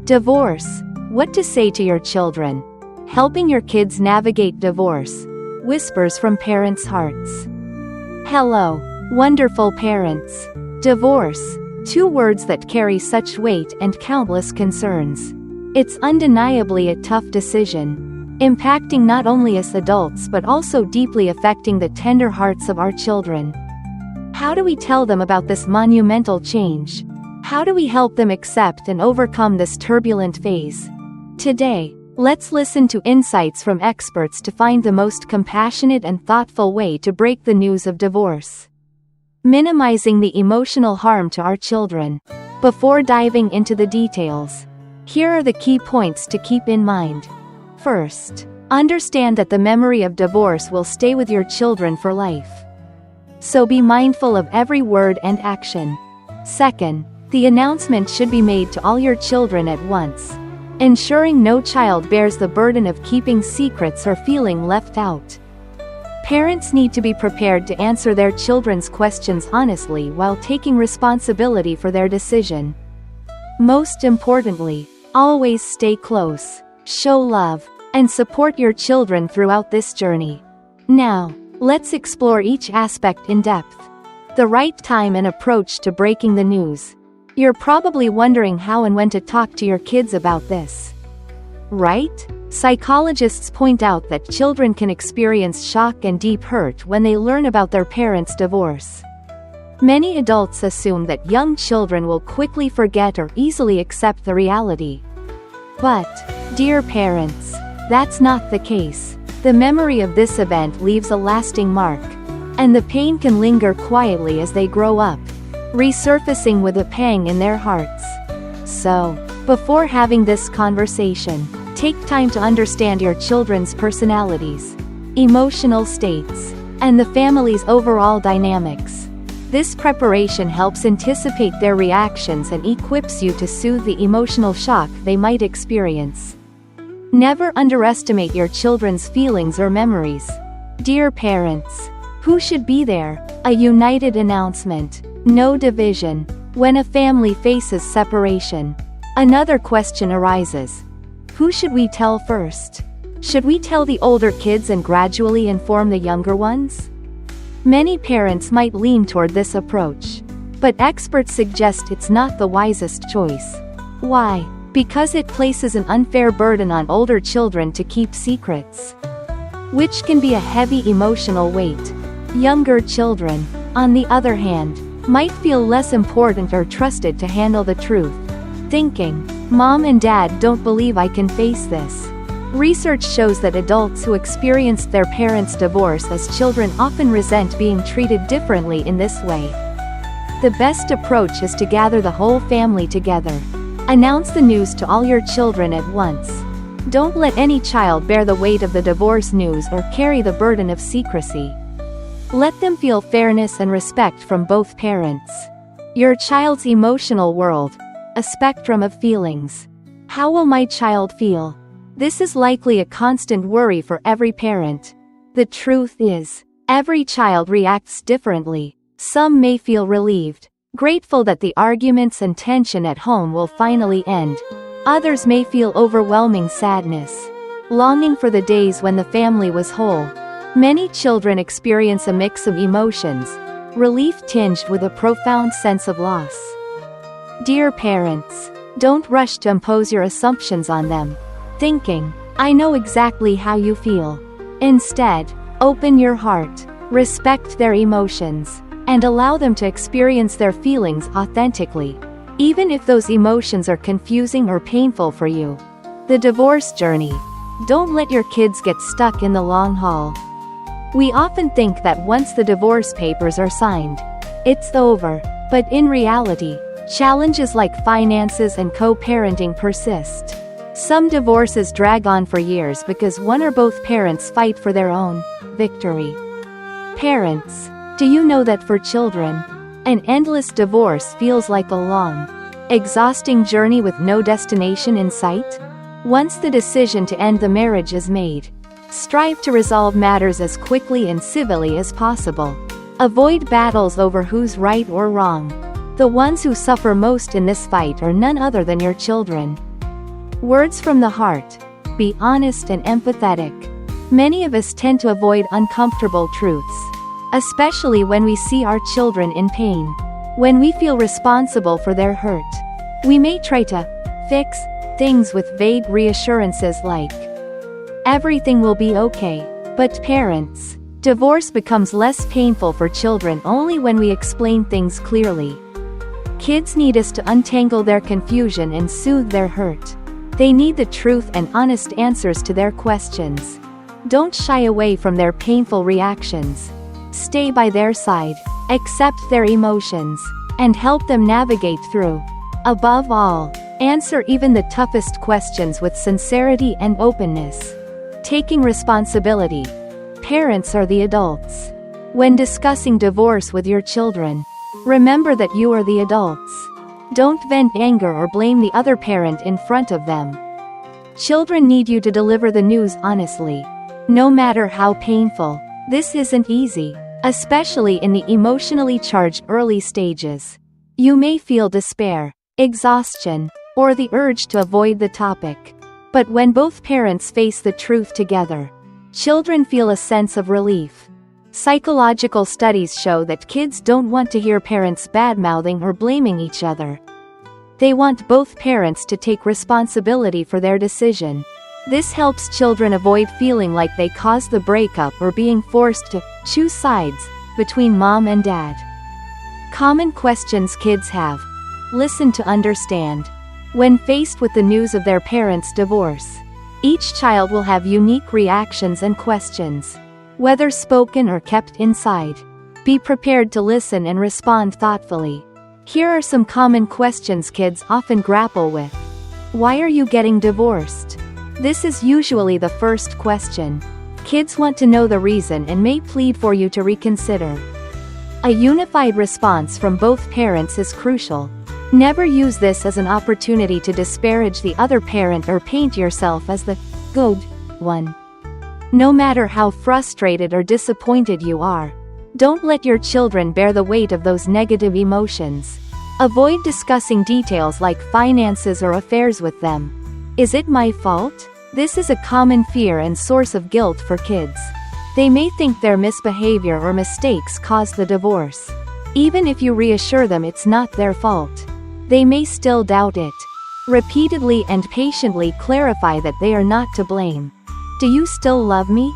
Divorce. What to say to your children. Helping your kids navigate divorce. Whispers from parents' hearts. Hello, wonderful parents. Divorce. Two words that carry such weight and countless concerns. It's undeniably a tough decision, impacting not only us adults but also deeply affecting the tender hearts of our children. How do we tell them about this monumental change? How do we help them accept and overcome this turbulent phase? Today, let's listen to insights from experts to find the most compassionate and thoughtful way to break the news of divorce, minimizing the emotional harm to our children. Before diving into the details, here are the key points to keep in mind. First, understand that the memory of divorce will stay with your children for life. So be mindful of every word and action. Second, the announcement should be made to all your children at once, ensuring no child bears the burden of keeping secrets or feeling left out. Parents need to be prepared to answer their children's questions honestly while taking responsibility for their decision. Most importantly, always stay close, show love, and support your children throughout this journey. Now, let's explore each aspect in depth. The right time and approach to breaking the news. You're probably wondering how and when to talk to your kids about this, right? Psychologists point out that children can experience shock and deep hurt when they learn about their parents' divorce. Many adults assume that young children will quickly forget or easily accept the reality. But, dear parents, that's not the case. The memory of this event leaves a lasting mark, and the pain can linger quietly as they grow up, resurfacing with a pang in their hearts. So, before having this conversation, take time to understand your children's personalities, emotional states, and the family's overall dynamics. This preparation helps anticipate their reactions and equips you to soothe the emotional shock they might experience. Never underestimate your children's feelings or memories. Dear parents, who should be there? A united announcement. No division. When a family faces separation, another question arises. Who should we tell first? Should we tell the older kids and gradually inform the younger ones? Many parents might lean toward this approach, but experts suggest it's not the wisest choice. Why? Because it places an unfair burden on older children to keep secrets, which can be a heavy emotional weight. Younger children, on the other hand, might feel less important or trusted to handle the truth, thinking, "Mom and Dad don't believe I can face this." Research shows that adults who experienced their parents' divorce as children often resent being treated differently in this way. The best approach is to gather the whole family together. Announce the news to all your children at once. Don't let any child bear the weight of the divorce news or carry the burden of secrecy. Let them feel fairness and respect from both parents. Your child's emotional world. A spectrum of feelings. How will my child feel? This is likely a constant worry for every parent. The truth is, every child reacts differently. Some may feel relieved, grateful that the arguments and tension at home will finally end. Others may feel overwhelming sadness, longing for the days when the family was whole. Many children experience a mix of emotions, relief tinged with a profound sense of loss. Dear parents, don't rush to impose your assumptions on them, thinking, "I know exactly how you feel." Instead, open your heart, respect their emotions, and allow them to experience their feelings authentically, even if those emotions are confusing or painful for you. The divorce journey. Don't let your kids get stuck in the long haul. We often think that once the divorce papers are signed, it's over, but in reality, challenges like finances and co-parenting persist. Some divorces drag on for years because one or both parents fight for their own victory. Parents, do you know that for children, an endless divorce feels like a long, exhausting journey with no destination in sight? Once the decision to end the marriage is made, strive to resolve matters as quickly and civilly as possible. Avoid battles over who's right or wrong. The ones who suffer most in this fight are none other than your children. Words from the heart. Be honest and empathetic. Many of us tend to avoid uncomfortable truths, especially when we see our children in pain. When we feel responsible for their hurt, we may try to fix things with vague reassurances like, "Everything will be okay." But parents, divorce becomes less painful for children only when we explain things clearly. Kids need us to untangle their confusion and soothe their hurt. They need the truth and honest answers to their questions. Don't shy away from their painful reactions. Stay by their side, accept their emotions, and help them navigate through. Above all, answer even the toughest questions with sincerity and openness. Taking responsibility. Parents are the adults. When discussing divorce with your children, remember that you are the adults. Don't vent anger or blame the other parent in front of them. Children need you to deliver the news honestly, no matter how painful. This isn't easy, especially in the emotionally charged early stages. You may feel despair, exhaustion, or the urge to avoid the topic. But when both parents face the truth together, children feel a sense of relief. Psychological studies show that kids don't want to hear parents bad-mouthing or blaming each other. They want both parents to take responsibility for their decision. This helps children avoid feeling like they caused the breakup or being forced to choose sides between mom and dad. Common questions kids have. Listen to understand. When faced with the news of their parents' divorce, each child will have unique reactions and questions, whether spoken or kept inside. Be prepared to listen and respond thoughtfully. Here are some common questions kids often grapple with. Why are you getting divorced? This is usually the first question. Kids want to know the reason and may plead for you to reconsider. A unified response from both parents is crucial. Never use this as an opportunity to disparage the other parent or paint yourself as the good one. No matter how frustrated or disappointed you are, don't let your children bear the weight of those negative emotions. Avoid discussing details like finances or affairs with them. Is it my fault? This is a common fear and source of guilt for kids. They may think their misbehavior or mistakes caused the divorce. Even if you reassure them it's not their fault, they may still doubt it. Repeatedly and patiently clarify that they are not to blame. Do you still love me?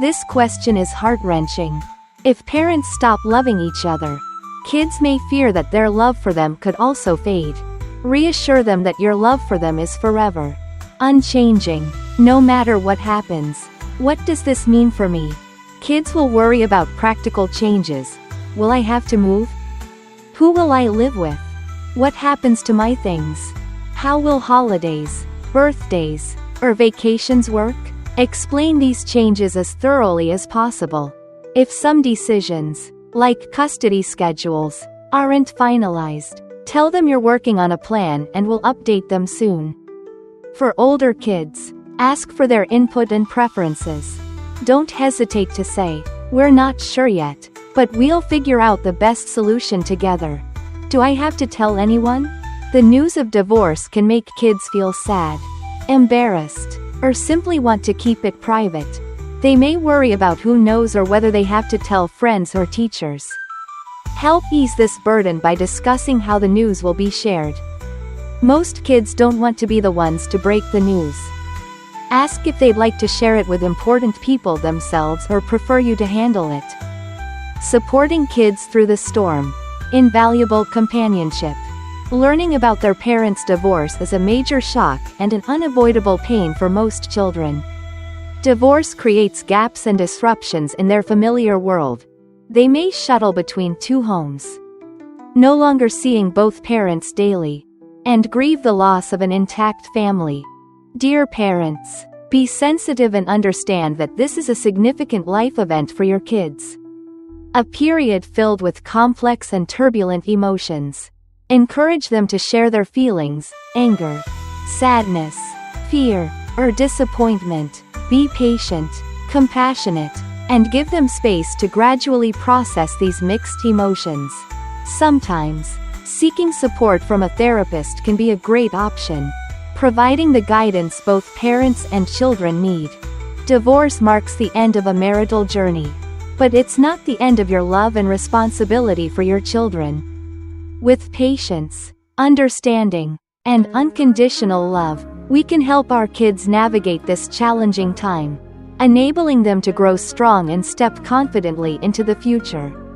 This question is heart-wrenching. If parents stop loving each other, kids may fear that their love for them could also fade. Reassure them that your love for them is forever, unchanging, no matter what happens. What does this mean for me? Kids will worry about practical changes. Will I have to move? Who will I live with? What happens to my things? How will holidays, birthdays, or vacations work? Explain these changes as thoroughly as possible. If some decisions, like custody schedules, aren't finalized, tell them you're working on a plan and will update them soon. For older kids, ask for their input and preferences. Don't hesitate to say, "We're not sure yet, but we'll figure out the best solution together." Do I have to tell anyone? The news of divorce can make kids feel sad, embarrassed, or simply want to keep it private. They may worry about who knows or whether they have to tell friends or teachers. Help ease this burden by discussing how the news will be shared. Most kids don't want to be the ones to break the news. Ask if they'd like to share it with important people themselves or prefer you to handle it. Supporting kids through the storm. Invaluable companionship. Learning about their parents' divorce is a major shock and an unavoidable pain for most children. Divorce creates gaps and disruptions in their familiar world. They may shuttle between two homes, no longer seeing both parents daily, and grieve the loss of an intact family. Dear parents, be sensitive and understand that this is a significant life event for your kids. A period filled with complex and turbulent emotions. Encourage them to share their feelings, anger, sadness, fear, or disappointment. Be patient, compassionate, and give them space to gradually process these mixed emotions. Sometimes, seeking support from a therapist can be a great option. providing the guidance both parents and children need. Divorce marks the end of a marital journey. But it's not the end of your love and responsibility for your children. With patience, understanding, and unconditional love, we can help our kids navigate this challenging time, enabling them to grow strong and step confidently into the future.